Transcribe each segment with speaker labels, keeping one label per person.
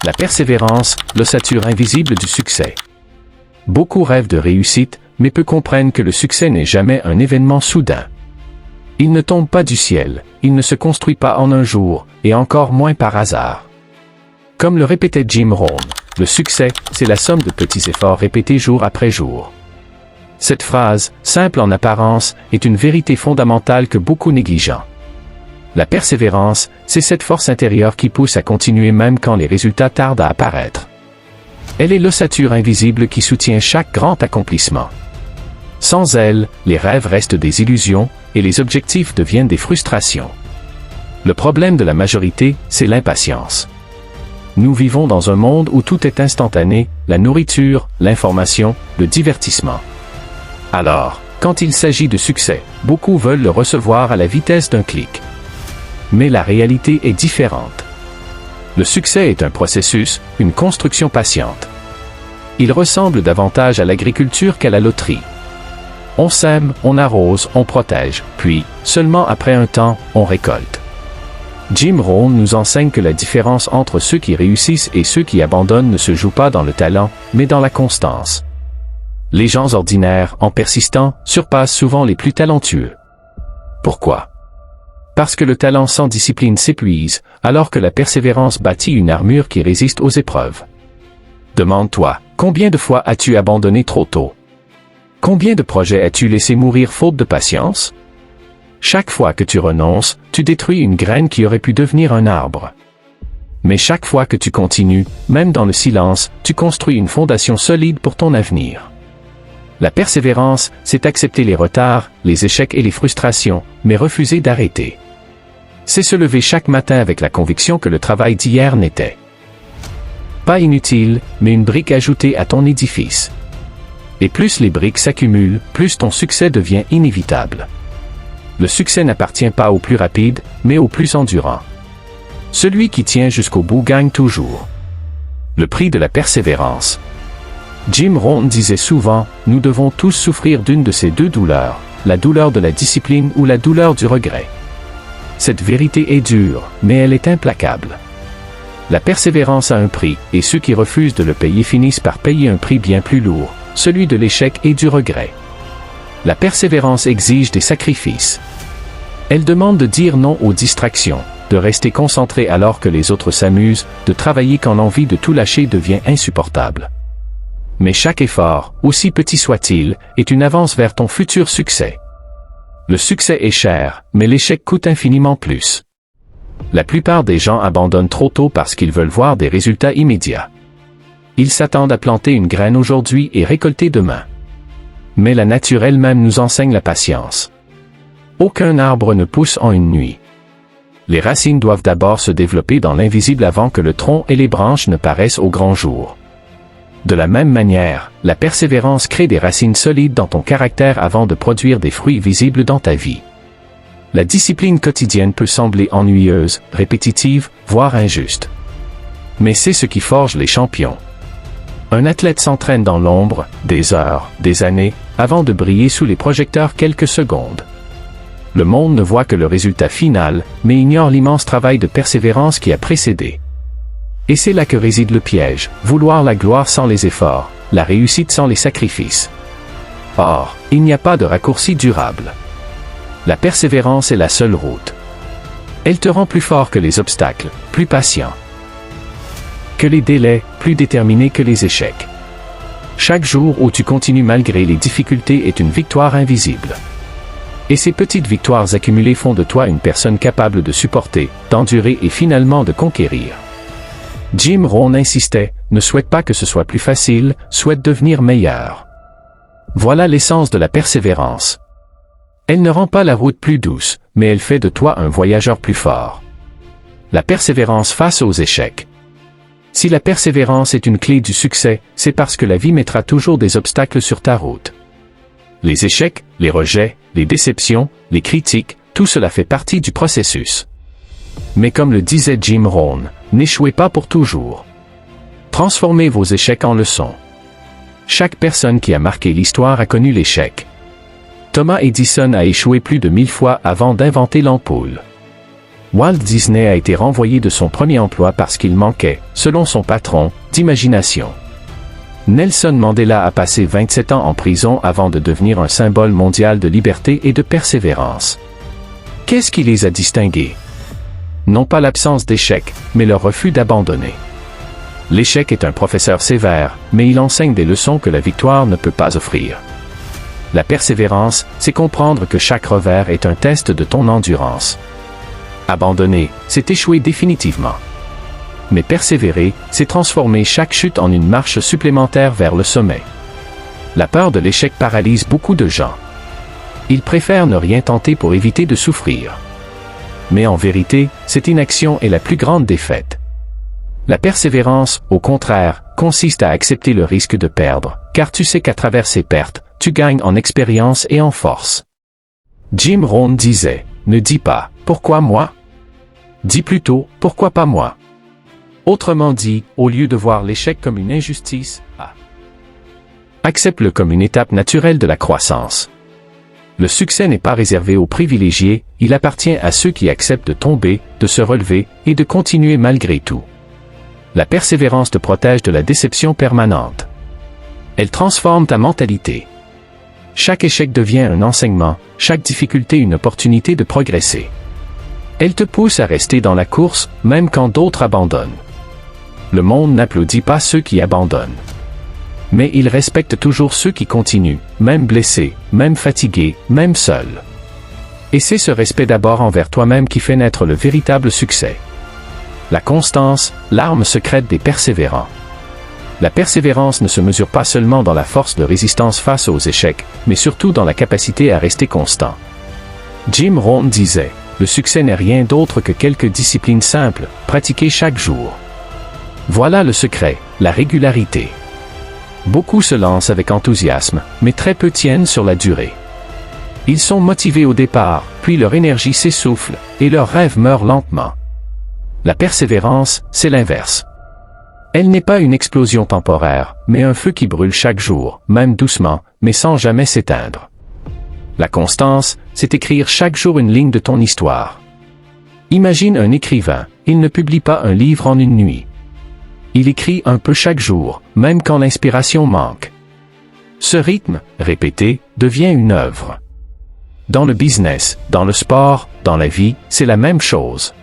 Speaker 1: La persévérance, l'ossature invisible du succès. Beaucoup rêvent de réussite, mais peu comprennent que le succès n'est jamais un événement soudain. Il ne tombe pas du ciel, il ne se construit pas en un jour, et encore moins par hasard. Comme le répétait Jim Rohn, le succès, c'est la somme de petits efforts répétés jour après jour. Cette phrase, simple en apparence, est une vérité fondamentale que beaucoup négligent. La persévérance, c'est cette force intérieure qui pousse à continuer même quand les résultats tardent à apparaître. Elle est l'ossature invisible qui soutient chaque grand accomplissement. Sans elle, les rêves restent des illusions, et les objectifs deviennent des frustrations. Le problème de la majorité, c'est l'impatience. Nous vivons dans un monde où tout est instantané, la nourriture, l'information, le divertissement. Alors, quand il s'agit de succès, beaucoup veulent le recevoir à la vitesse d'un clic. Mais la réalité est différente. Le succès est un processus, une construction patiente. Il ressemble davantage à l'agriculture qu'à la loterie. On sème, on arrose, on protège, puis, seulement après un temps, on récolte. Jim Rohn nous enseigne que la différence entre ceux qui réussissent et ceux qui abandonnent ne se joue pas dans le talent, mais dans la constance. Les gens ordinaires, en persistant, surpassent souvent les plus talentueux. Pourquoi? Parce que le talent sans discipline s'épuise, alors que la persévérance bâtit une armure qui résiste aux épreuves. Demande-toi, combien de fois as-tu abandonné trop tôt? Combien de projets as-tu laissé mourir faute de patience? Chaque fois que tu renonces, tu détruis une graine qui aurait pu devenir un arbre. Mais chaque fois que tu continues, même dans le silence, tu construis une fondation solide pour ton avenir. La persévérance, c'est accepter les retards, les échecs et les frustrations, mais refuser d'arrêter. C'est se lever chaque matin avec la conviction que le travail d'hier n'était pas inutile, mais une brique ajoutée à ton édifice. Et plus les briques s'accumulent, plus ton succès devient inévitable. Le succès n'appartient pas au plus rapide, mais au plus endurant. Celui qui tient jusqu'au bout gagne toujours. Le prix de la persévérance. Jim Rohn disait souvent, nous devons tous souffrir d'une de ces deux douleurs, la douleur de la discipline ou la douleur du regret. Cette vérité est dure, mais elle est implacable. La persévérance a un prix, et ceux qui refusent de le payer finissent par payer un prix bien plus lourd, celui de l'échec et du regret. La persévérance exige des sacrifices. Elle demande de dire non aux distractions, de rester concentré alors que les autres s'amusent, de travailler quand l'envie de tout lâcher devient insupportable. Mais chaque effort, aussi petit soit-il, est une avance vers ton futur succès. Le succès est cher, mais l'échec coûte infiniment plus. La plupart des gens abandonnent trop tôt parce qu'ils veulent voir des résultats immédiats. Ils s'attendent à planter une graine aujourd'hui et récolter demain. Mais la nature elle-même nous enseigne la patience. Aucun arbre ne pousse en une nuit. Les racines doivent d'abord se développer dans l'invisible avant que le tronc et les branches ne paraissent au grand jour. De la même manière, la persévérance crée des racines solides dans ton caractère avant de produire des fruits visibles dans ta vie. La discipline quotidienne peut sembler ennuyeuse, répétitive, voire injuste. Mais c'est ce qui forge les champions. Un athlète s'entraîne dans l'ombre, des heures, des années, avant de briller sous les projecteurs quelques secondes. Le monde ne voit que le résultat final, mais ignore l'immense travail de persévérance qui a précédé. Et c'est là que réside le piège, vouloir la gloire sans les efforts, la réussite sans les sacrifices. Or, il n'y a pas de raccourci durable. La persévérance est la seule route. Elle te rend plus fort que les obstacles, plus patient que les délais, plus déterminé que les échecs. Chaque jour où tu continues malgré les difficultés est une victoire invisible. Et ces petites victoires accumulées font de toi une personne capable de supporter, d'endurer et finalement de conquérir. Jim Rohn insistait, ne souhaite pas que ce soit plus facile, souhaite devenir meilleur. Voilà l'essence de la persévérance. Elle ne rend pas la route plus douce, mais elle fait de toi un voyageur plus fort. La persévérance face aux échecs. Si la persévérance est une clé du succès, c'est parce que la vie mettra toujours des obstacles sur ta route. Les échecs, les rejets, les déceptions, les critiques, tout cela fait partie du processus. Mais comme le disait Jim Rohn, n'échouez pas pour toujours. Transformez vos échecs en leçons. Chaque personne qui a marqué l'histoire a connu l'échec. Thomas Edison a échoué plus de 1000 fois avant d'inventer l'ampoule. Walt Disney a été renvoyé de son premier emploi parce qu'il manquait, selon son patron, d'imagination. Nelson Mandela a passé 27 ans en prison avant de devenir un symbole mondial de liberté et de persévérance. Qu'est-ce qui les a distingués? Non pas l'absence d'échec, mais leur refus d'abandonner. L'échec est un professeur sévère, mais il enseigne des leçons que la victoire ne peut pas offrir. La persévérance, c'est comprendre que chaque revers est un test de ton endurance. Abandonner, c'est échouer définitivement. Mais persévérer, c'est transformer chaque chute en une marche supplémentaire vers le sommet. La peur de l'échec paralyse beaucoup de gens. Ils préfèrent ne rien tenter pour éviter de souffrir. Mais en vérité, cette inaction est la plus grande défaite. La persévérance, au contraire, consiste à accepter le risque de perdre, car tu sais qu'à travers ces pertes, tu gagnes en expérience et en force. Jim Rohn disait, « Ne dis pas, pourquoi moi? Dis plutôt, pourquoi pas moi? » Autrement dit, au lieu de voir l'échec comme une injustice, accepte-le comme une étape naturelle de la croissance. Le succès n'est pas réservé aux privilégiés, il appartient à ceux qui acceptent de tomber, de se relever et de continuer malgré tout. La persévérance te protège de la déception permanente. Elle transforme ta mentalité. Chaque échec devient un enseignement, chaque difficulté une opportunité de progresser. Elle te pousse à rester dans la course, même quand d'autres abandonnent. Le monde n'applaudit pas ceux qui abandonnent. Mais il respecte toujours ceux qui continuent, même blessés, même fatigués, même seuls. Et c'est ce respect d'abord envers toi-même qui fait naître le véritable succès. La constance, l'arme secrète des persévérants. La persévérance ne se mesure pas seulement dans la force de résistance face aux échecs, mais surtout dans la capacité à rester constant. Jim Rohn disait, « Le succès n'est rien d'autre que quelques disciplines simples, pratiquées chaque jour. » Voilà le secret, la régularité. Beaucoup se lancent avec enthousiasme, mais très peu tiennent sur la durée. Ils sont motivés au départ, puis leur énergie s'essouffle, et leurs rêves meurent lentement. La persévérance, c'est l'inverse. Elle n'est pas une explosion temporaire, mais un feu qui brûle chaque jour, même doucement, mais sans jamais s'éteindre. La constance, c'est écrire chaque jour une ligne de ton histoire. Imagine un écrivain, il ne publie pas un livre en une nuit. Il écrit un peu chaque jour, même quand l'inspiration manque. Ce rythme, répété, devient une œuvre. Dans le business, dans le sport, dans la vie, c'est la même chose.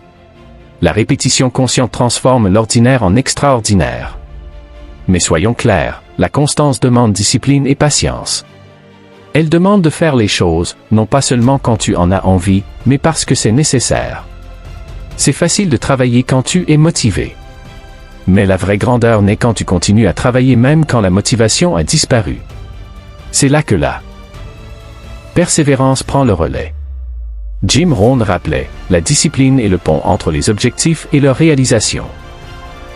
Speaker 1: La répétition consciente transforme l'ordinaire en extraordinaire. Mais soyons clairs, la constance demande discipline et patience. Elle demande de faire les choses, non pas seulement quand tu en as envie, mais parce que c'est nécessaire. C'est facile de travailler quand tu es motivé. Mais la vraie grandeur naît quand tu continues à travailler même quand la motivation a disparu. C'est là que la persévérance prend le relais. Jim Rohn rappelait, la discipline est le pont entre les objectifs et leur réalisation.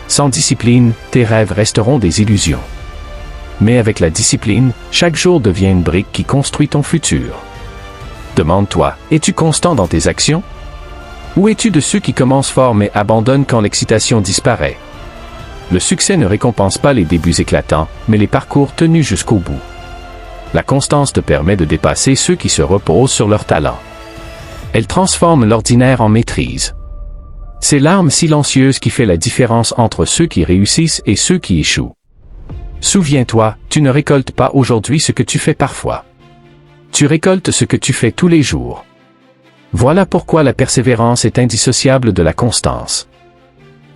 Speaker 1: Sans discipline, tes rêves resteront des illusions. Mais avec la discipline, chaque jour devient une brique qui construit ton futur. Demande-toi, es-tu constant dans tes actions? Ou es-tu de ceux qui commencent fort mais abandonnent quand l'excitation disparaît? Le succès ne récompense pas les débuts éclatants, mais les parcours tenus jusqu'au bout. La constance te permet de dépasser ceux qui se reposent sur leur talent. Elle transforme l'ordinaire en maîtrise. C'est l'arme silencieuse qui fait la différence entre ceux qui réussissent et ceux qui échouent. Souviens-toi, tu ne récoltes pas aujourd'hui ce que tu fais parfois. Tu récoltes ce que tu fais tous les jours. Voilà pourquoi la persévérance est indissociable de la constance.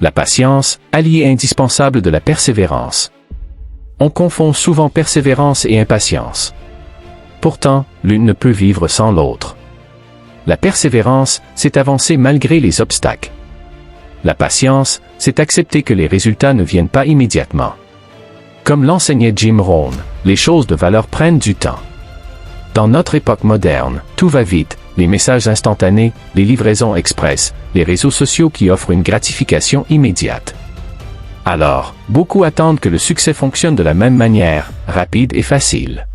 Speaker 1: La patience, allié indispensable de la persévérance. On confond souvent persévérance et impatience. Pourtant, l'une ne peut vivre sans l'autre. La persévérance, c'est avancer malgré les obstacles. La patience, c'est accepter que les résultats ne viennent pas immédiatement. Comme l'enseignait Jim Rohn, les choses de valeur prennent du temps. Dans notre époque moderne, tout va vite, les messages instantanés, les livraisons express, les réseaux sociaux qui offrent une gratification immédiate. Alors, beaucoup attendent que le succès fonctionne de la même manière, rapide et facile.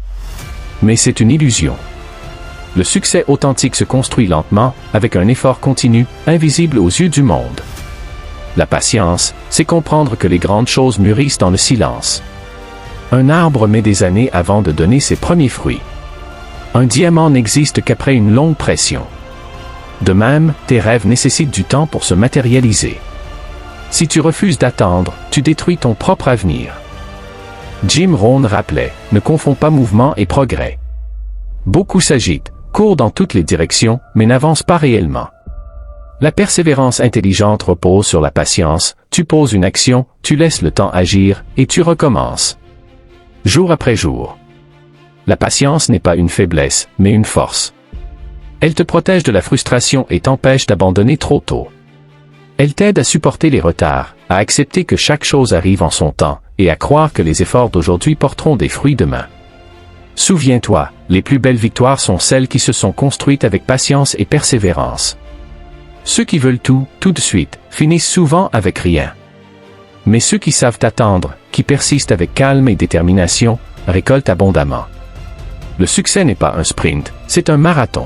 Speaker 1: Mais c'est une illusion. Le succès authentique se construit lentement, avec un effort continu, invisible aux yeux du monde. La patience, c'est comprendre que les grandes choses mûrissent dans le silence. Un arbre met des années avant de donner ses premiers fruits. Un diamant n'existe qu'après une longue pression. De même, tes rêves nécessitent du temps pour se matérialiser. Si tu refuses d'attendre, tu détruis ton propre avenir. Jim Rohn rappelait, ne confonds pas mouvement et progrès. Beaucoup s'agitent, courent dans toutes les directions, mais n'avancent pas réellement. La persévérance intelligente repose sur la patience, tu poses une action, tu laisses le temps agir, et tu recommences. Jour après jour. La patience n'est pas une faiblesse, mais une force. Elle te protège de la frustration et t'empêche d'abandonner trop tôt. Elle t'aide à supporter les retards, à accepter que chaque chose arrive en son temps, et à croire que les efforts d'aujourd'hui porteront des fruits demain. Souviens-toi, les plus belles victoires sont celles qui se sont construites avec patience et persévérance. Ceux qui veulent tout de suite, finissent souvent avec rien. Mais ceux qui savent attendre, qui persistent avec calme et détermination, récoltent abondamment. Le succès n'est pas un sprint, c'est un marathon.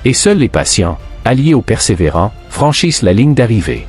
Speaker 1: Et seuls les patients, alliés aux persévérants, franchissent la ligne d'arrivée.